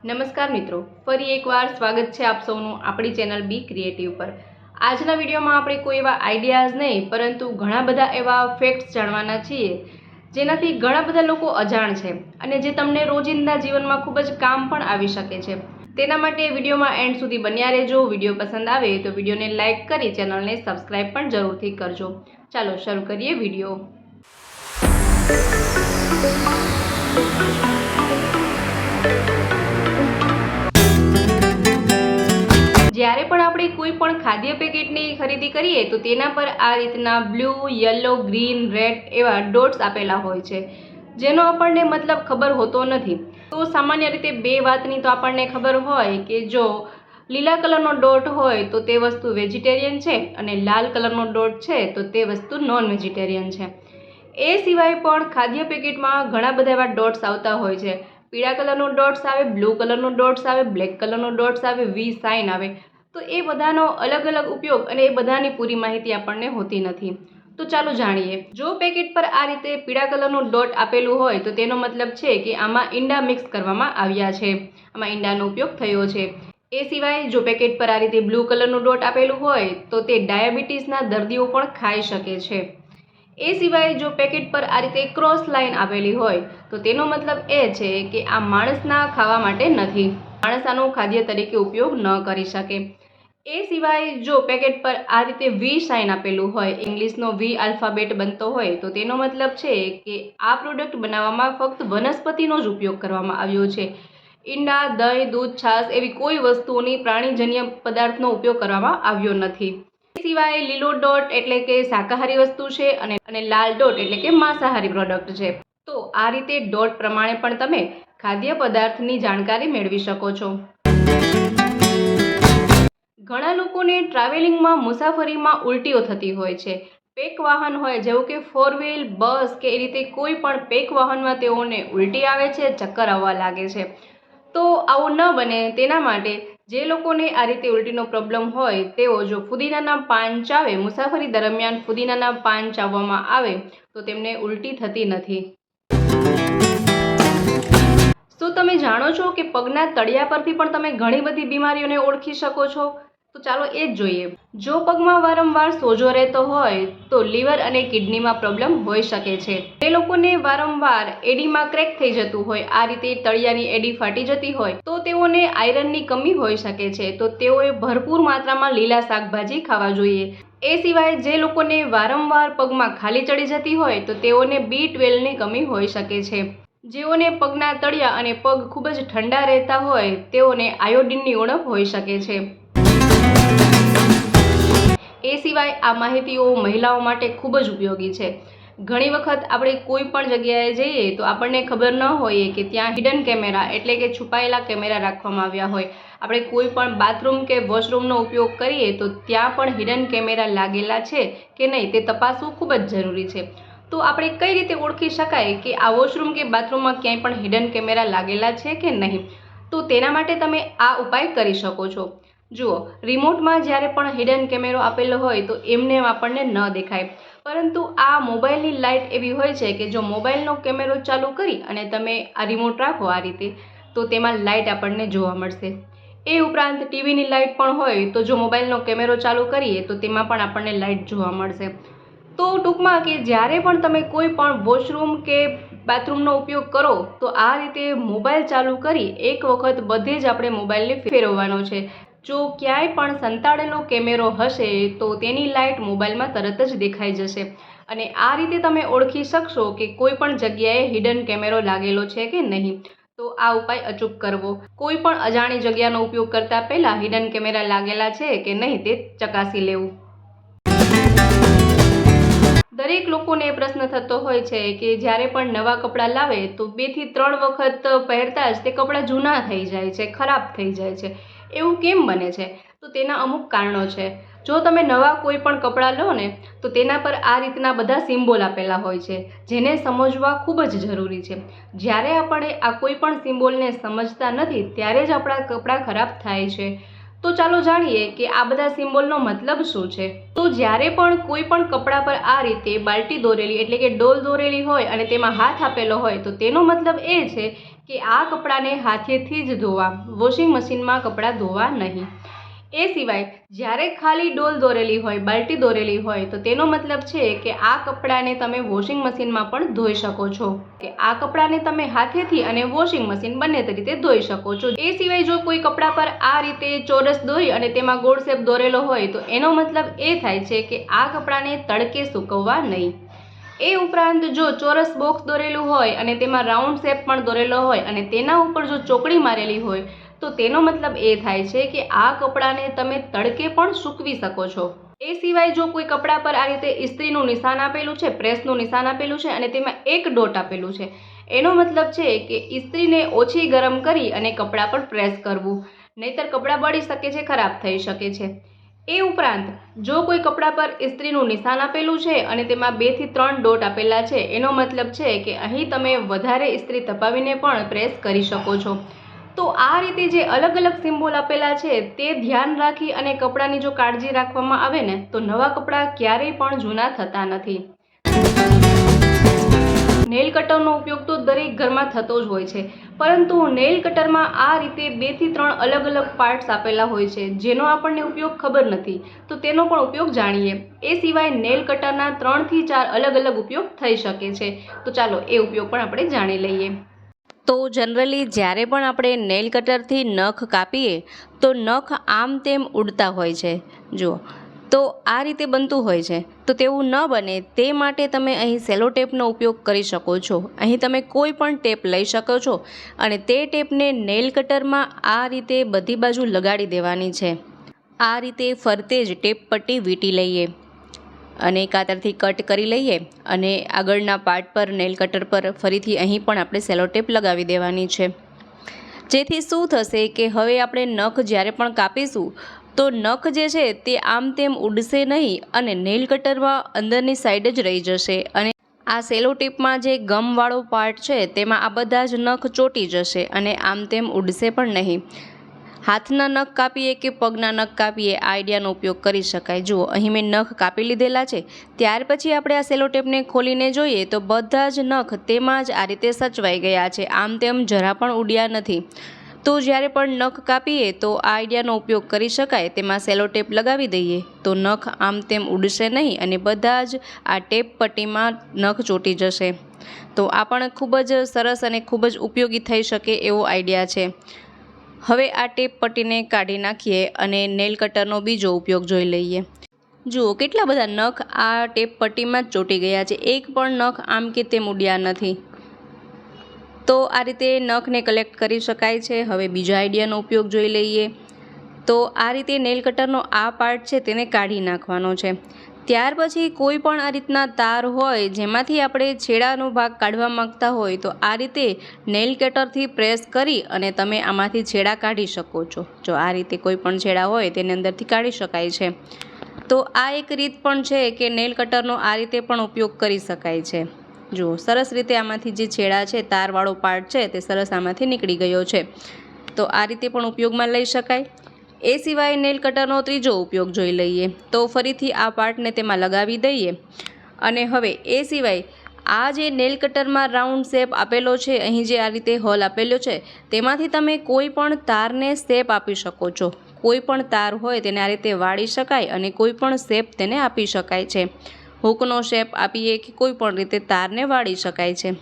નમસ્કાર મિત્રો, ફરી એકવાર સ્વાગત છે આપ સૌનું આપણી ચેનલ બી ક્રિએટિવ પર। આજના વિડીયોમાં આપણે કોઈ એવા આઈડિયાઝ નહીં પરંતુ ઘણા બધા એવા ફેક્ટ્સ જાણવાના છીએ જેનાથી ઘણા બધા લોકો અજાણ છે અને જે તમને રોજિંદા જીવનમાં ખૂબ જ કામ પણ આવી શકે છે। તેના માટે વિડીયોમાં એન્ડ સુધી બન્યા રહેજો। વિડીયો પસંદ આવે તો વિડીયોને લાઇક કરી ચેનલને સબસ્ક્રાઈબ પણ જરૂરથી કરજો। ચાલો શરૂ કરીએ વિડીયો। જ્યારે પણ આપણે કોઈ પણ ખાદ્ય પેકેટની ખરીદી કરીએ તો તેના પર આ રીતના બ્લુ, યલો, ગ્રીન, રેડ એવા ડોટ્સ આપેલા હોય છે, જેનો આપણને મતલબ ખબર હોતો નથી। તો સામાન્ય રીતે બે વાતની તો આપણને ખબર હોય કે જો લીલા કલરનો ડોટ હોય તો તે વસ્તુ વેજીટેરિયન છે અને લાલ કલરનો ડોટ છે તો તે વસ્તુ નોન વેજીટેરિયન છે। એ સિવાય પણ ખાદ્ય પેકેટમાં ઘણા બધા એવા ડોટ્સ આવતા હોય છે। પીળા કલરનો ડોટ્સ આવે, બ્લુ કલરનો ડોટ્સ આવે, બ્લેક કલરનો ડોટ્સ આવે, વી સાઇન આવે। તો એ બધાનો અલગ અલગ ઉપયોગ અને એ બધાની પૂરી માહિતી આપણને હોતી નથી। તો ચાલો જાણીએ। જો પેકેટ પર આ રીતે પીળા કલરનું ડોટ આપેલું હોય તો તેનો મતલબ છે કે આમાં ઈંડા મિક્સ કરવામાં આવ્યા છે, આમાં ઈંડાનો ઉપયોગ થયો છે। એ સિવાય જો પેકેટ પર આ રીતે બ્લુ કલરનું ડોટ આપેલું હોય તો તે ડાયાબિટીસના દર્દીઓ પણ ખાઈ શકે છે। એ સિવાય જો પેકેટ પર આ રીતે ક્રોસ લાઇન આપેલી હોય તો તેનો મતલબ એ છે કે આ માણસના ખાવા માટે નથી, માણસ આનો ખાદ્ય તરીકે ઉપયોગ ન કરી શકે। એ સિવાય જો પેકેટ પર આ રીતે વી સાઇન આપેલું હોય, ઇંગ્લિશનો વી આલ્ફાબેટ બનતો હોય તો તેનો મતલબ છે કે આ પ્રોડક્ટ બનાવવામાં ફક્ત વનસ્પતિનો જ ઉપયોગ કરવામાં આવ્યો છે। ઈંડા, દહીં, દૂધ, છાશ એવી કોઈ વસ્તુઓની પ્રાણીજન્ય પદાર્થનો ઉપયોગ કરવામાં આવ્યો નથી। એ સિવાય લીલો ડોટ એટલે કે શાકાહારી વસ્તુ છે અને લાલ ડોટ એટલે કે માંસાહારી પ્રોડક્ટ છે। તો આ રીતે ડોટ પ્રમાણે પણ તમે ખાદ્ય પદાર્થની જાણકારી મેળવી શકો છો। ઘણા લોકોને ટ્રાવેલિંગમાં મુસાફરીમાં ઉલટીઓ થતી હોય છે। પેક વાહન હોય જેવું કે 4 વ્હીલ, બસ કે એ રીતે કોઈ પણ પેક વાહનમાં તેઓને ઉલટી આવે છે, ચક્કર આવવા લાગે છે। તો આવું ન બને તેના માટે જે લોકોને આ રીતે ઉલટીનો પ્રોબ્લેમ હોય તેઓ જો ફુદીનાના પાન ચાવે, મુસાફરી દરમિયાન ફુદીનાના પાન ચાવવામાં આવે તો તેમને ઉલટી થતી નથી। શું તમે જાણો છો કે પગના તળિયા પરથી પણ તમે ઘણી બધી બીમારીઓને ઓળખી શકો છો? તો ચાલો એ જ જોઈએ। જો પગમાં વારંવાર સોજો રહેતો હોય તો લીવર અને કિડનીમાં પ્રોબ્લેમ હોઈ શકે છે। જે લોકોને વારંવાર એડીમાં ક્રેક થઈ જતું હોય, આ રીતે તળિયાની એડી ફાટી જતી હોય તો તેઓને આયરનની કમી હોઈ શકે છે, તો તેઓએ ભરપૂર માત્રામાં લીલા શાકભાજી ખાવા જોઈએ। એ સિવાય જે લોકોને વારંવાર પગમાં ખાલી ચડી જતી હોય તો તેઓને B12ની કમી હોઈ શકે છે। જેઓને પગના તળિયા અને પગ ખૂબ જ ઠંડા રહેતા હોય તેઓને આયોડિનની ઉણપ હોઈ શકે છે। એ સિવાય આ માહિતીઓ મહિલાઓ માટે ખૂબ જ ઉપયોગી છે। ઘણી વખત આપણે કોઈ પણ જગ્યાએ જઈએ તો આપણને ખબર ન હોય કે ત્યાં હિડન કેમેરા એટલે કે છુપાયેલા કેમેરા રાખવામાં આવ્યા હોય। આપણે કોઈ પણ બાથરૂમ કે વોશરૂમનો ઉપયોગ કરીએ તો ત્યાં પણ હિડન કેમેરા લાગેલા છે કે નહીં તે તપાસવું ખૂબ જ જરૂરી છે। તો આપણે કઈ રીતે ઓળખી શકાય કે આ વોશરૂમ કે બાથરૂમમાં ક્યાંય પણ હિડન કેમેરા લાગેલા છે કે નહીં? તો તેના માટે તમે આ ઉપાય કરી શકો છો। જુઓ, રિમોટમાં જ્યારે પણ હિડન કેમેરો આપેલો હોય તો એમને આપણને ન દેખાય, પરંતુ આ મોબાઈલની લાઇટ એવી હોય છે કે જો મોબાઈલનો કેમેરો ચાલુ કરી અને તમે આ રિમોટ રાખો આ રીતે તો તેમાં લાઇટ આપણને જોવા મળશે। એ ઉપરાંત ટીવીની લાઇટ પણ હોય તો જો મોબાઈલનો કેમેરો ચાલુ કરીએ તો તેમાં પણ આપણને લાઇટ જોવા મળશે। તો ટૂંકમાં કે જ્યારે પણ તમે કોઈ પણ વોશરૂમ કે બાથરૂમનો ઉપયોગ કરો તો આ રીતે મોબાઈલ ચાલુ કરી એક વખત બધે જ આપણે મોબાઈલને ફેરવવાનો છે। જો ક્યાંય પણ સંતાડેલો કેમેરો હશે તો તેની લાઇટ મોબાઈલમાં તરત જ દેખાઈ જશે અને આ રીતે તમે ઓળખી શકશો કે કોઈ પણ જગ્યાએ હિડન કેમેરો લાગેલો છે કે નહીં। તો આ ઉપાય અચૂક કરવો। કોઈ પણ અજાણી જગ્યાનો ઉપયોગ કરતા પહેલાં હિડન કેમેરા લાગેલા છે કે નહીં તે ચકાસી લેવું। દરેક લોકોને એ પ્રશ્ન થતો હોય છે કે જ્યારે પણ નવા કપડાં લાવે તો 2 થી 3 વખત પહેરતા જ તે કપડાં જૂના થઈ જાય છે, ખરાબ થઈ જાય છે। એવું કેમ બને છે? તો તેના અમુક કારણો છે। જો તમે નવા કોઈ પણ કપડાં લો ને તો તેના પર આ રીતના બધા સિમ્બોલ આપેલા હોય છે જેને સમજવા ખૂબ જ જરૂરી છે। જ્યારે આપણે આ કોઈ પણ સિમ્બોલને સમજતા નથી ત્યારે જ આપણા કપડાં ખરાબ થાય છે। તો ચાલો જાણીએ કે આ બધા સિમ્બોલનો મતલબ શું છે। તો જ્યારે પણ કોઈ પણ કપડા પર આ રીતે બાલટી દોરેલી એટલે કે ડોલ દોરેલી હોય અને તેમાં હાથ આપેલો હોય તો તેનો મતલબ એ છે કે આ કપડાને હાથેથી જ ધોવા, વોશિંગ મશીનમાં કપડાં ધોવા નહીં। એ સિવાય જ્યારે ખાલી ડોલ દોરેલી હોય, બાલટી દોરેલી હોય તો તેનો મતલબ છે કે આ કપડાને તમે વોશિંગ મશીનમાં પણ ધોઈ શકો છો, કે આ કપડાને તમે હાથેથી અને વોશિંગ મશીન બંને રીતે ધોઈ શકો છો। એ સિવાય જો કોઈ કપડા પર આ રીતે ચોરસ દોરી અને તેમાં ગોળ શેપ દોરેલો હોય તો એનો મતલબ એ થાય છે કે આ કપડાને તડકે સૂકવવા નહીં। એ ઉપરાંત જો ચોરસ બોક્સ દોરેલું હોય અને તેમાં રાઉન્ડ શેપ પણ દોરેલો હોય અને તેના ઉપર જો ચોકડી મારેલી હોય તો તેનો મતલબ એ થાય છે કે આ કપડાને તમે તડકે પણ સૂકવી શકો છો। એ સિવાય જો કોઈ કપડા પર આ રીતે ઇસ્ત્રીનું નિશાન આપેલું છે, પ્રેસનું નિશાન આપેલું છે અને તેમાં એક ડોટ આપેલું છે, એનો મતલબ છે કે ઇસ્ત્રીને ઓછી ગરમ કરી અને કપડા પર પ્રેસ કરવું, નહીતર કપડાં બળી શકે છે, ખરાબ થઈ શકે છે। એ ઉપરાંત જો કોઈ કપડા પર ઇસ્ત્રીનું નિશાન આપેલું છે અને તેમાં 2 થી 3 ડોટ આપેલા છે, એનો મતલબ છે કે અહીં તમે વધારે ઇસ્ત્રી તપાવીને પણ પ્રેસ કરી શકો છો। તો આ રીતે જે અલગ અલગ સિમ્બોલ આપેલા છે તે ધ્યાન રાખી અને કપડાની જો કાળજી રાખવામાં આવે ને તો નવા કપડાં ક્યારેય પણ જૂના થતા નથી। નેલ કટરનો ઉપયોગ તો દરેક ઘરમાં થતો જ હોય છે, પરંતુ નેલ કટરમાં આ રીતે 2 થી 3 અલગ અલગ પાર્ટ્સ આપેલા હોય છે જેનો આપણને ઉપયોગ ખબર નથી, તો તેનો પણ ઉપયોગ જાણીએ। એ સિવાય નેલ કટરના 3 થી 4 અલગ અલગ ઉપયોગ થઈ શકે છે, તો ચાલો એ ઉપયોગ પણ આપણે જાણી લઈએ। તો જનરલી જ્યારે પણ આપણે નેલ કટરથી નખ કાપીએ તો નખ આમ તેમ ઉડતા હોય છે, જુઓ તો આ રીતે બનતું હોય છે। તો તેવું ન બને તે માટે તમે અહીં સેલો ટેપનો ઉપયોગ કરી શકો છો। અહીં તમે કોઈ પણ ટેપ લઈ શકો છો અને તે ટેપને નેલ કટરમાં આ રીતે બધી બાજુ લગાડી દેવાની છે। આ રીતે ફરતે જ ટેપ પટ્ટી વીંટી લઈએ અને કાતરથી કટ કરી લઈએ અને આગળના પાર્ટ પર નેલ કટર પર ફરીથી અહીં પણ આપણે સેલો ટેપ લગાવી દેવાની છે, જેથી શું થશે કે હવે આપણે નખ જ્યારે પણ કાપીશું તો નખ જે છે તે આમ તેમ ઉડશે નહીં અને નેલ કટરમાં અંદરની સાઈડ જ રહી જશે અને આ સેલો ટેપમાં જે ગમવાળો પાર્ટ છે તેમાં આ બધા જ નખ ચોંટી જશે અને આમ તેમ ઉડશે પણ નહીં। હાથના નખ કાપીએ કે પગના નખ કાપીએ આ આઈડિયાનો ઉપયોગ કરી શકાય। જુઓ અહીં મેં નખ કાપી લીધેલા છે, ત્યાર પછી આપણે આ સેલો ટેપને ખોલીને જોઈએ તો બધા જ નખ તેમાં જ આ રીતે સચવાઈ ગયા છે, આમ તેમ જરા પણ ઉડ્યા નથી। તો જ્યારે પણ નખ કાપીએ તો આ આઈડિયાનો ઉપયોગ કરી શકાય, તેમાં સેલો ટેપ લગાવી દઈએ તો નખ આમ તેમ ઉડશે નહીં અને બધા જ આ ટેપ પટ્ટીમાં નખ ચોંટી જશે। તો આ પણ ખૂબ જ સરસ અને ખૂબ જ ઉપયોગી થઈ શકે એવો આઈડિયા છે। હવે આ ટેપ પટ્ટીને કાઢી નાખીએ અને નેલ કટરનો બીજો ઉપયોગ જોઈ લઈએ। જુઓ કેટલા બધા નખ આ ટેપ પટ્ટીમાં જ ચોંટી ગયા છે, એક પણ નખ આમ કે તેમ ઉડ્યા નથી। તો આ રીતે નખને કલેક્ટ કરી શકાય છે। હવે બીજા આઈડિયાનો ઉપયોગ જોઈ લઈએ। તો આ રીતે નેલ કટરનો આ પાર્ટ છે તેને કાઢી નાખવાનો છે। ત્યાર પછી કોઈ પણ આ રીતના તાર હોય જેમાંથી આપણે છેડાનો ભાગ કાઢવા માંગતા હોય તો આ રીતે નેલ કટરથી પ્રેસ કરી અને તમે આમાંથી છેડા કાઢી શકો છો। જો આ રીતે કોઈ પણ છેડા હોય તેને અંદરથી કાઢી શકાય છે। તો આ એક રીત પણ છે કે નેલ કટરનો આ રીતે પણ ઉપયોગ કરી શકાય છે। જુઓ સરસ રીતે આમાંથી જે છેડા છે, તારવાળો પાર્ટ છે તે સરસ આમાંથી નીકળી ગયો છે। તો આ રીતે પણ ઉપયોગમાં લઈ શકાય। એ સિવાય નેલ કટરનો ત્રીજો ઉપયોગ જોઈ લઈએ। તો ફરીથી આ પાર્ટને તેમાં લગાવી દઈએ અને હવે એ સિવાય આ જે નેલ કટરમાં રાઉન્ડ શેપ આપેલો છે, અહીં જે આ રીતે હોલ આપેલો છે તેમાંથી તમે કોઈ પણ તારને શેપ આપી શકો છો। કોઈ પણ તાર હોય તેને આ રીતે વાળી શકાય અને કોઈ પણ શેપ તેને આપી શકાય છે। હૂકનો શેપ આપીએ કે કોઈ પણ રીતે તારને વાળી શકાય છે।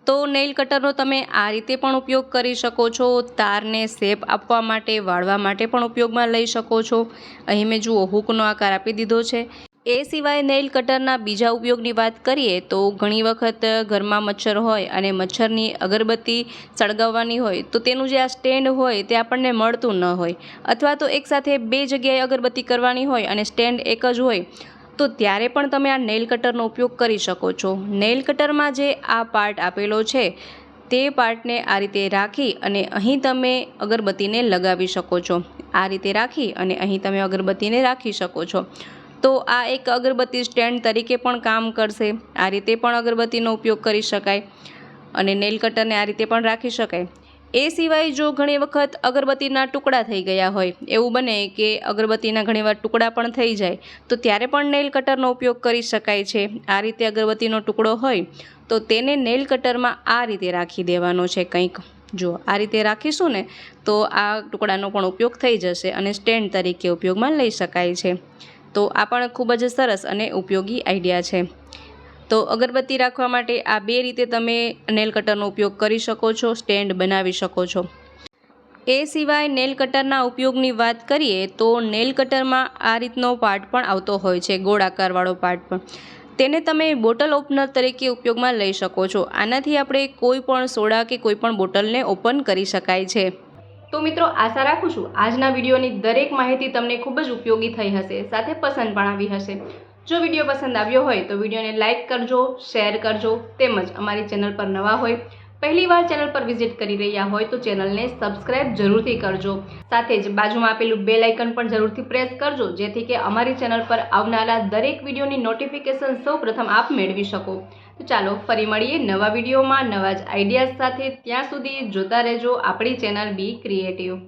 તો નેલ કટરનો તમે આ રીતે પણ ઉપયોગ કરી શકો છો, તારને શેપ આપવા માટે, વાળવા માટે પણ ઉપયોગમાં લઈ શકો છો। અહીં મેં જુઓ હૂકનો આકાર આપી દીધો છે। એ સિવાય નેલ કટરના બીજા ઉપયોગની વાત કરીએ તો ઘણી વખત ઘરમાં મચ્છર હોય અને મચ્છરની અગરબત્તી સળગાવવાની હોય તો તેનું જે આ સ્ટેન્ડ હોય તે આપણને મળતું ન હોય, અથવા તો એકસાથે 2 જગ્યાએ અગરબત્તી કરવાની હોય અને સ્ટેન્ડ એક જ હોય, તો ત્યારે પણ તમે આ નેલ કટરનો ઉપયોગ કરી શકો છો। નેલ કટરમાં જે આ પાર્ટ આપેલો છે તે પાર્ટને આ રીતે રાખી અને અહીં તમે અગરબત્તીને લગાવી શકો છો। આ રીતે રાખી અને અહીં તમે અગરબત્તીને રાખી શકો છો। તો આ એક અગરબત્તી સ્ટેન્ડ તરીકે પણ કામ કરશે। આ રીતે પણ અગરબત્તીનો ઉપયોગ કરી શકાય અને નેલ કટરને આ રીતે પણ રાખી શકાય। એ સિવાય જો ઘણી વખત અગરબત્તીના ટુકડા થઈ ગયા હોય, એવું બને કે અગરબત્તીના ઘણીવાર ટુકડા પણ થઈ જાય, તો ત્યારે પણ નેલ કટરનો ઉપયોગ કરી શકાય છે. આ રીતે અગરબત્તીનો ટુકડો હોય તો તેને નેલ કટરમાં આ રીતે રાખી દેવાનો છે કંઈક. જો આ રીતે રાખીશું ને તો આ ટુકડાનો પણ ઉપયોગ થઈ જશે અને સ્ટેન્ડ તરીકે ઉપયોગમાં લઈ શકાય છે. તો આ પણ ખૂબ જ સરસ અને ઉપયોગી આઈડિયા છે. તો અગરબત્તી રાખવા માટે આ બે રીતે તમે નેલ કટરનો ઉપયોગ કરી શકો છો, સ્ટેન્ડ બનાવી શકો છો. એ સિવાય નેલ કટરના ઉપયોગની વાત કરીએ તો નેલ કટરમાં આ રીતનો પાર્ટ પણ આવતો હોય છે, ગોળાકારવાળો પાર્ટ પણ. તેને તમે બોટલ ઓપનર તરીકે ઉપયોગમાં લઈ શકો છો. આનાથી આપણે કોઈ પણ સોડા કે કોઈ પણ બોટલને ઓપન કરી શકાય છે. તો મિત્રો, આશા રાખું છું આજના વિડીયોની દરેક માહિતી તમને ખૂબ જ ઉપયોગી થઈ હશે, સાથે પસંદ પણ આવી હશે. જો વિડીયો પસંદ આવ્યો હોય તો વિડીયોને લાઇક કરજો, શેર કરજો, તેમજ અમારી ચેનલ પર નવા હોય, પહેલીવાર ચેનલ પર વિઝિટ કરી રહ્યા હોય તો ચેનલને સબસ્ક્રાઇબ જરૂરથી કરજો. સાથે જ બાજુમાં આપેલું બેલ આઇકન પણ જરૂરથી પ્રેસ કરજો, જેથી કે અમારી ચેનલ પર આવનારા દરેક વિડીયોની નોટિફિકેશન સૌપ્રથમ આપ મેળવી શકો. તો ચાલો ફરી મળીએ નવા વિડીયોમાં નવા જ આઈડિયાઝ સાથે. ત્યાં સુધી જોતા રહેજો આપણી ચેનલ બી ક્રિએટિવ.